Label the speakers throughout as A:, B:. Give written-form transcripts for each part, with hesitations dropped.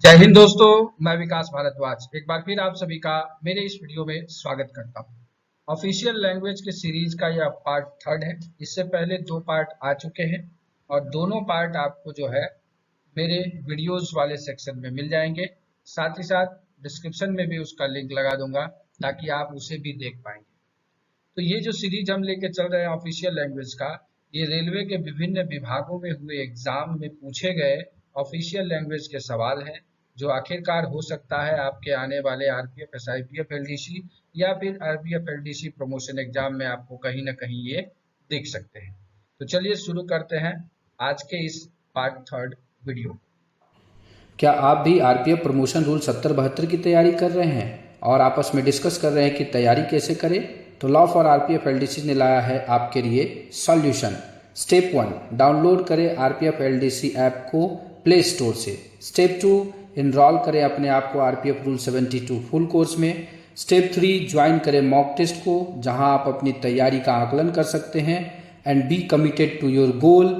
A: जय हिंद दोस्तों। मैं विकास भारद्वाज एक बार फिर आप सभी का मेरे इस वीडियो में स्वागत करता हूं। ऑफिशियल लैंग्वेज के सीरीज का यह पार्ट थर्ड है। इससे पहले दो पार्ट आ चुके हैं और दोनों पार्ट आपको जो है मेरे वीडियोस वाले सेक्शन में मिल जाएंगे। साथ ही साथ डिस्क्रिप्शन में भी उसका लिंक लगा दूंगा ताकि आप उसे भी देख पाएंगे। तो ये जो सीरीज हम लेके चल रहे हैं ऑफिशियल लैंग्वेज का, ये रेलवे के विभिन्न विभागों में हुए एग्जाम में पूछे गए ऑफिशियल लैंग्वेज के सवाल हैं, जो आखिरकार हो सकता है आपके आने वाले आरपीएफ, एसआईपीएफ, एलडीसी या फिर आरपीएफ एलडीसी प्रमोशन एग्जाम में आपको कहीं ना कहीं ये दिख सकते हैं। तो चलिए शुरू करते हैं आज के इस पार्ट थर्ड वीडियो।
B: क्या आप भी आरपीएफ प्रमोशन रूल 70-72 की तैयारी कर रहे हैं और आपस में डिस्कस कर रहे हैं कि तैयारी कैसे करें? तो लॉ फॉर आरपीएफ एलडीसी ने लाया है आपके लिए सॉल्यूशन। स्टेप 1, डाउनलोड करें आरपीएफ एलडीसी ऐप को प्ले स्टोर से। स्टेप 2, इनरोल करें अपने आप को आरपीएफ रूल 72 फुल कोर्स में। स्टेप 3, ज्वाइन करें मॉक टेस्ट को, जहां आप अपनी तैयारी का आकलन कर सकते हैं and be committed to your goal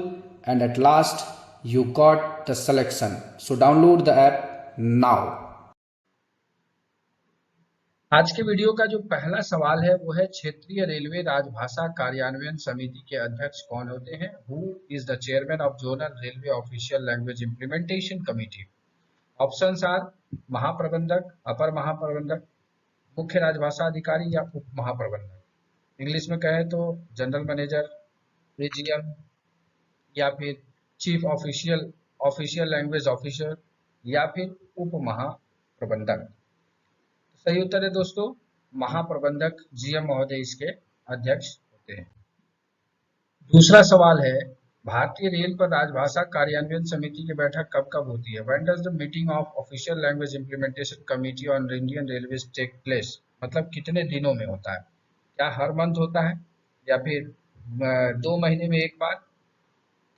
B: and at last you got the selection. So download the app now.
A: आज के वीडियो का जो पहला सवाल है वो है, क्षेत्रीय रेलवे राजभाषा कार्यान्वयन समिति के अध्यक्ष कौन होते हैं? Who is the chairman of zonal railway official language implementation committee? Options are महाप्रबंधक, अपर महाप्रबंधक, मुख्य राजभाषा अधिकारी या उप महाप्रबंधक। इंग्लिश में कहें तो जनरल मैनेजर, एजीएम या फिर chief official official language officer या फिर उप महाप्रबंधक। सही उत्तर है दोस्तों, महाप्रबंधक जीएम महोदय इसके अध्यक्ष होते हैं। दूसरा सवाल है, भारतीय रेल पर राजभाषा कार्यान्वयन समिति की बैठक कब कब होती है? When does the meeting of official language implementation committee on Indian railways take place? मतलब कितने दिनों में होता है? क्या हर मंथ होता है या फिर 2 महीने में एक बार,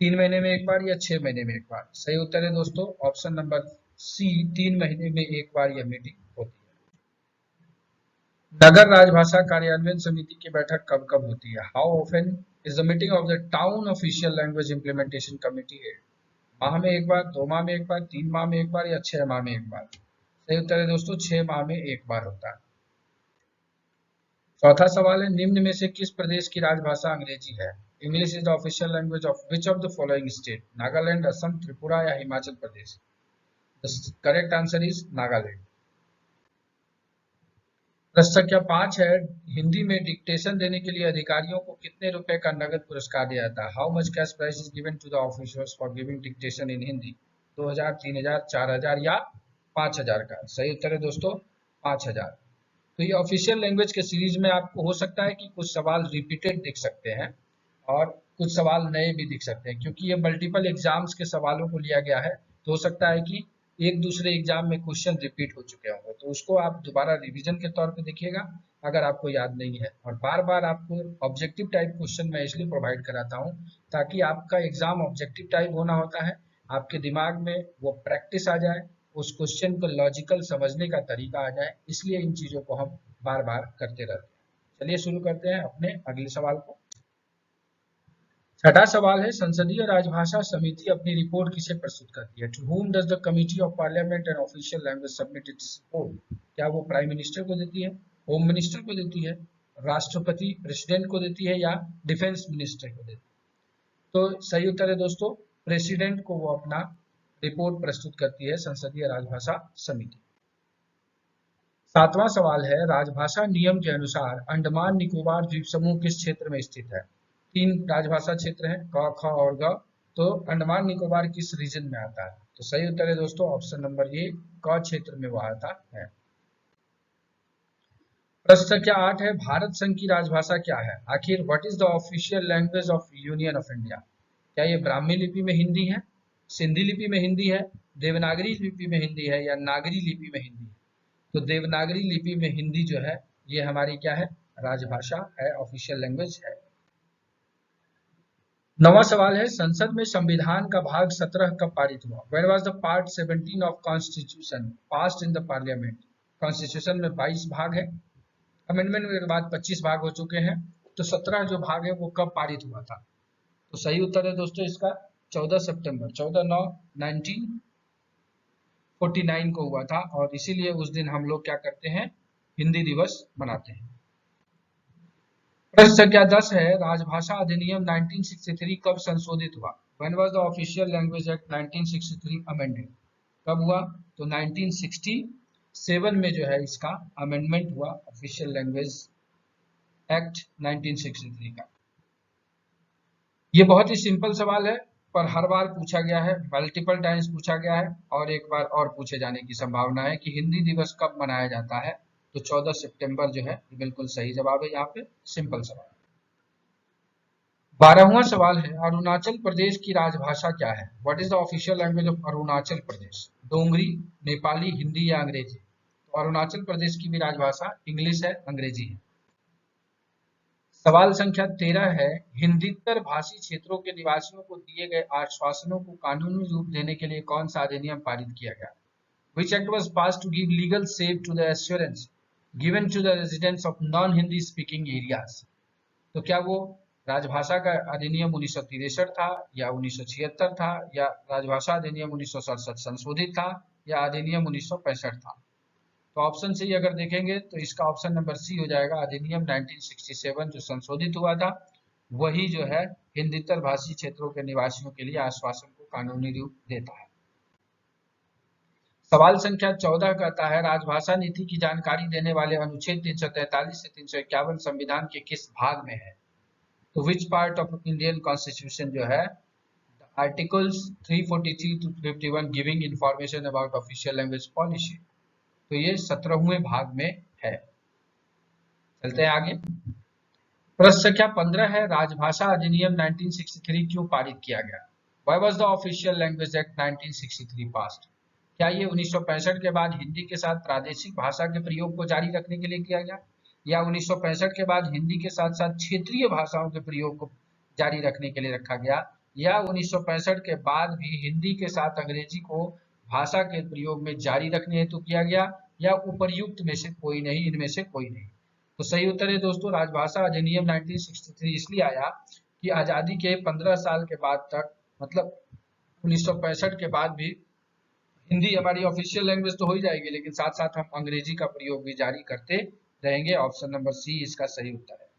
A: 3 महीने में एक बार या 6 महीने में एक बार? सही उत्तर है दोस्तों ऑप्शन नंबर सी, 3 महीने में एक बार यह मीटिंग होती है। नगर राजभाषा कार्यान्वयन समिति की बैठक कब कब होती है? How often is the meeting of the town official language implementation committee? माह में एक बार, 2 माह में एक बार, 3 माह में एक बार या 6 माह में एक बार? सही उत्तर है दोस्तों 6 माह में एक बार होता है। चौथा सवाल है, निम्न में से किस प्रदेश की राजभाषा अंग्रेजी है? English is the official language of which of the following state? Nagaland, Assam, Tripura या Himachal Pradesh? The correct answer is Nagaland. प्रश्न संख्या 5 है, हिंदी में डिक्टेशन देने के लिए अधिकारियों को कितने रुपए का नगद पुरस्कार दिया जाता है? How much cash prize is given to the officers for giving dictation in Hindi? 2000, 3000, 4000 या 5000 का? सही उत्तर है दोस्तों 5000। तो ये ऑफिशियल लैंग्वेज के सीरीज में आपको हो सकता है कि कुछ सवाल रिपीटेड दिख सकते हैं और कुछ सवाल नए भी दिख सकते हैं, क्योंकि ये मल्टीपल एग्जाम्स के सवालों को लिया गया है। तो हो सकता है कि एक दूसरे एग्जाम में क्वेश्चन रिपीट हो चुके होंगे, तो उसको आप दोबारा रिवीजन के तौर पे देखिएगा अगर आपको याद नहीं है। और बार बार आपको ऑब्जेक्टिव टाइप क्वेश्चन मैं इसलिए प्रोवाइड कराता हूँ ताकि आपका एग्जाम ऑब्जेक्टिव टाइप होना होता है, आपके दिमाग में वो प्रैक्टिस आ जाए, उस क्वेश्चन को लॉजिकल समझने का तरीका आ जाए, इसलिए इन चीजों को हम बार बार करते रहते हैं। चलिए शुरू करते हैं अपने अगले सवाल को। छठा सवाल है, संसदीय राजभाषा समिति अपनी रिपोर्ट किसे प्रस्तुत करती है? To whom does the committee of parliament and official language submit its report? क्या वो प्राइम मिनिस्टर को देती है, होम मिनिस्टर को देती है, राष्ट्रपति प्रेसिडेंट को देती है या डिफेंस मिनिस्टर को देती है? तो सही उत्तर है दोस्तों, प्रेसिडेंट को वो अपना रिपोर्ट प्रस्तुत करती है संसदीय राजभाषा समिति। सातवां सवाल है, राजभाषा नियम के अनुसार अंडमान निकोबार द्वीप समूह किस क्षेत्र में स्थित है? 3 राजभाषा क्षेत्र हैं, क, ख और ग। तो अंडमान निकोबार किस रीजन में आता है? तो सही उत्तर है दोस्तों ऑप्शन नंबर ए, क क्षेत्र में वह आता है। प्रश्न संख्या 8 है, भारत संघ की राजभाषा क्या है? आखिर what is the official language of union of India? क्या ये ब्राह्मी लिपि में हिंदी है, सिंधी लिपि में हिंदी है, देवनागरी लिपि में हिंदी है या नागरी लिपि में हिंदी है? तो देवनागरी लिपि में हिंदी जो है ये हमारी क्या है, राजभाषा है, ऑफिशियल लैंग्वेज है। 9वां सवाल है, संसद में संविधान का भाग 17 कब पारित हुआ? When was the part 17 of Constitution passed in the Parliament? Constitution में 22 भाग है, अमेंडमेंट के बाद 25 भाग हो चुके हैं, तो 17 जो भाग है वो कब पारित हुआ था? तो सही उत्तर है दोस्तों इसका 14 सितंबर, 14/9/19 1949 को हुआ था और इसीलिए उस दिन हम लोग क्या करते हैं, हिंदी दिवस मनाते हैं। प्रश्न संख्या 10 है, राजभाषा अधिनियम 1963 कब संशोधित हुआ? When was the Official Language Act 1963 amended? कब हुआ? तो 1967 में जो है इसका अमेंडमेंट हुआ, ऑफिशियल लैंग्वेज एक्ट 1963 का। ये बहुत ही सिंपल सवाल है पर हर बार पूछा गया है, मल्टीपल टाइम्स पूछा गया है और एक बार और पूछे जाने की संभावना है कि हिंदी दिवस कब मनाया जाता है। तो 14 सितंबर जो है बिल्कुल सही जवाब है यहाँ पे, सिंपल सवाल। 12वां सवाल है, अरुणाचल प्रदेश की राजभाषा क्या है? What is the official language of Arunachal Pradesh? Dogri, Nepali, Hindi या अंग्रेजी? तो अरुणाचल प्रदेश की भी राजभाषा इंग्लिश है, अंग्रेजी है। सवाल संख्या 13 है, हिंदीतर भाषी क्षेत्रों के निवासियों को दिए गए आश्वासनों को कानूनी रूप देने के लिए कौन सा अधिनियम पारित किया गया? Which act was passed to give legal shape to the assurance given to the residents of non-Hindi speaking areas? तो क्या वो राजभाषा का अधिनियम 1963 था या 1976 था या राजभाषा अधिनियम 1967 संशोधित था या अधिनियम 1965 था? तो ऑप्शन सी अगर देखेंगे तो इसका ऑप्शन नंबर सी हो जाएगा, अधिनियम 1967 जो संशोधित हुआ था वही जो है हिंदीतर भाषी क्षेत्रों के निवासियों के लिए आश्वासन को कानूनी रूप देता है। सवाल संख्या 14 कहता है, राजभाषा नीति की जानकारी देने वाले अनुच्छेद 343 से 351 संविधान के किस भाग में है? तो which part of Indian constitution जो है, articles 343 to 51 giving information about official language policy. तो ये 17वें भाग में है। चलते हैं आगे। प्रश्न संख्या 15 है, राजभाषा अधिनियम 1963 क्यों पारित किया गया? Why was the Official Language Act 1963 passed? क्या ये 1965 के बाद हिंदी के साथ प्रादेशिक भाषा के प्रयोग को जारी रखने के लिए किया गया या 1965 के बाद हिंदी के साथ साथ क्षेत्रीय भाषाओं के प्रयोग को जारी रखने के लिए रखा गया या 1965 के बाद भी हिंदी के साथ अंग्रेजी को भाषा के प्रयोग में जारी रखने हेतु किया गया या उपर्युक्त में से कोई नहीं, इनमें से कोई नहीं? तो सही उत्तर है दोस्तों, राजभाषा अधिनियम 1963 इसलिए आया कि आजादी के 15 साल के बाद तक, मतलब 1965 के बाद भी हिंदी हमारी ऑफिशियल लैंग्वेज तो हो ही जाएगी लेकिन साथ साथ हम अंग्रेजी का प्रयोग भी जारी करते रहेंगे। ऑप्शन नंबर सी इसका सही उत्तर है।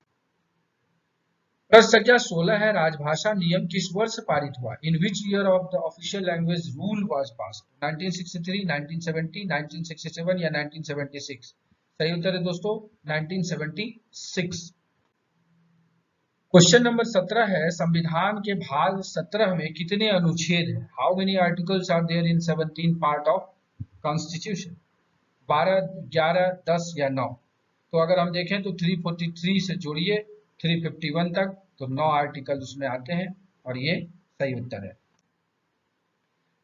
A: प्रश्न संख्या 16 है, राजभाषा नियम किस वर्ष पारित हुआ? In which year of the official language rule was passed? 1963, 1970, 1967 या 1976? सही उत्तर है दोस्तों 1976। क्वेश्चन नंबर 17 है, संविधान के भाग 17 में कितने अनुच्छेद हैं? How many articles are there in 17 part of constitution? 12, 11, 10 या 9? तो अगर हम देखें तो 343 से जोड़िए 351 तक, तो 9 आर्टिकल उसमें आते हैं और ये सही उत्तर है।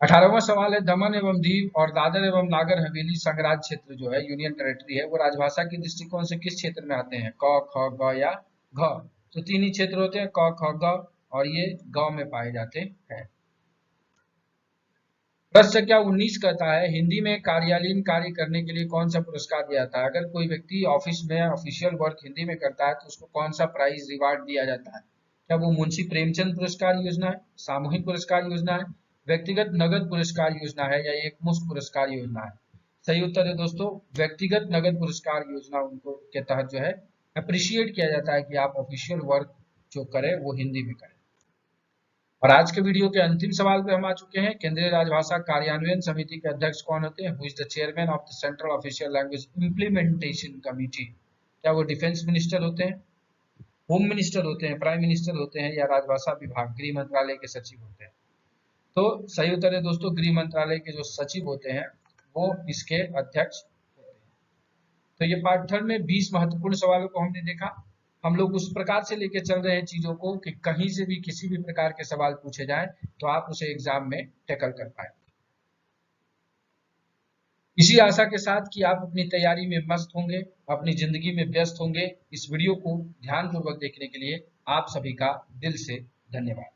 A: 18वां सवाल है, दमन एवं दीव और दादर एवं नागर हवेली संघराज्य क्षेत्र जो है, यूनियन टेरिटरी है, वो राजभाषा के दृष्टिकोण से किस क्षेत्र में आते हैं? क, ख, ग या घ? तो 3 ही क्षेत्र होते हैं, क, ख, ग, और ये गांव में पाए जाते हैं। प्रश्न संख्या 19 कहता है, हिंदी में कार्यालयीन कार्य करने के लिए कौन सा पुरस्कार दिया जाता है? अगर कोई व्यक्ति ऑफिस में ऑफिशियल वर्क हिंदी में करता है तो उसको कौन सा प्राइज रिवार्ड दिया जाता है? क्या वो मुंशी प्रेमचंद पुरस्कार योजना है, सामूहिक पुरस्कार योजना है, व्यक्तिगत नगद पुरस्कार योजना है या एक मुश्त पुरस्कार योजना है? सही उत्तर है दोस्तों, व्यक्तिगत नगद पुरस्कार योजना उनको के तहत जो है अप्रिशिएट किया जाता है कि आप ऑफिशियल वर्क जो करें वो हिंदी में करें। और आज के वीडियो के अंतिम सवाल पे हम आ चुके हैं, केंद्रीय राजभाषा कार्यान्वयन समिति के अध्यक्ष कौन होते हैं? Who is the chairman of the central official language implementation committee? क्या वो डिफेंस मिनिस्टर होते हैं, होम मिनिस्टर होते हैं, प्राइम मिनिस्टर होते हैं या राजभाषा विभाग गृह मंत्रालय के सचिव होते हैं? तो सही उत्तर है दोस्तों, गृह मंत्रालय के जो सचिव होते हैं वो इसके अध्यक्ष होते हैं। तो ये पार्ट 3 में 20 महत्वपूर्ण सवालों को हमने देखा। हम लोग उस प्रकार से लेके चल रहे हैं चीजों को कि कहीं से भी किसी भी प्रकार के सवाल पूछे जाएं तो आप उसे एग्जाम में टैकल कर पाए। इसी आशा के साथ कि आप अपनी तैयारी में मस्त होंगे, अपनी जिंदगी में व्यस्त होंगे, इस वीडियो को ध्यानपूर्वक देखने के लिए आप सभी का दिल से धन्यवाद।